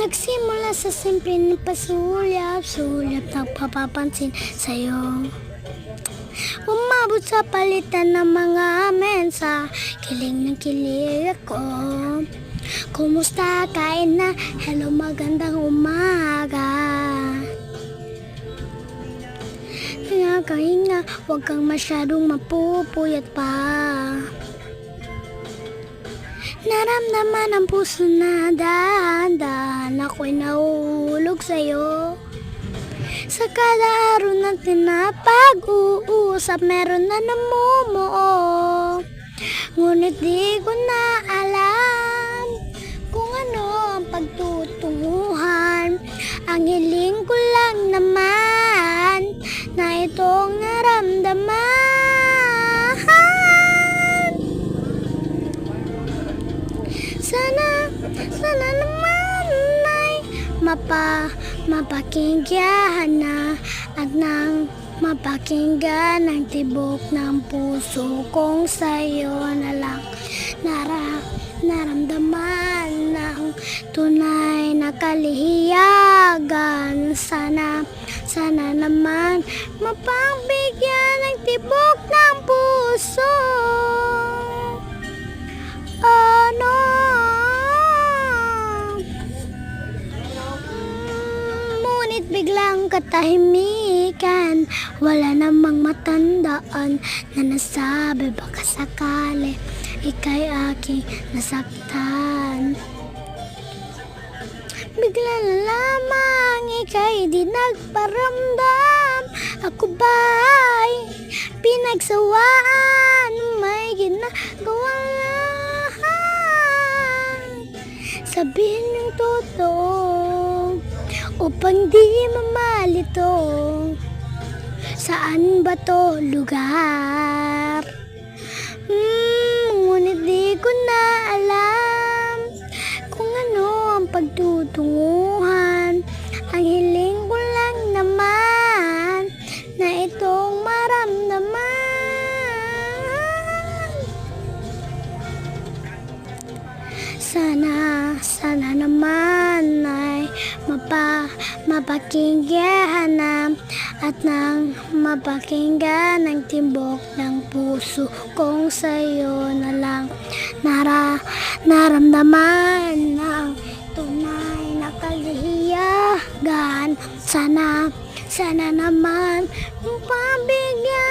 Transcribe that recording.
Nagsimula sa simpleng pasulyap-sulyap, nagpapapansin sa'yo. Umabot sa palitan ng mga mensa, kilig ng kilig ako. Kumusta, kain na? Hello, magandang umaga. Hinga, huwag kang masyadong mapupuyat pa. Naramdaman ang puso na dahan-dahan, ako'y nahulog sa'yo. Sa kada araw natin na pag-uusap, meron na namumuo. Ngunit di ko na alam kung ano ang pagtutunguhan. Ang hiling ko lang naman na itong naramdaman. Sana naman ay mapakinggan na at nang mapakinggan ang tibok ng puso kong sa'yo na lang naramdaman ng tunay na kalihiyagan. Sana naman mapagbigyan ng tibok ng puso. Ngunit biglang katahimikan, wala namang matandaan na nasabi baka sakali ika'y aking nasaktan. Bigla na lamang ika'y di nagparamdam. Ako ba'y pinagsawaan? May ginagawa. Sabihin yung totoo upang di mamalito. Saan ba to lugar? Ngunit di ko na alam kung ano ang pagtutunguhan. Ang hiling ko lang naman na itong maramdaman. Sana naman ay mapakinggan na at nang mapakinggan ang timbok ng puso kong sa'yo na lang naramdaman ng tunay na kalihiyagan. Sana naman mapabigyan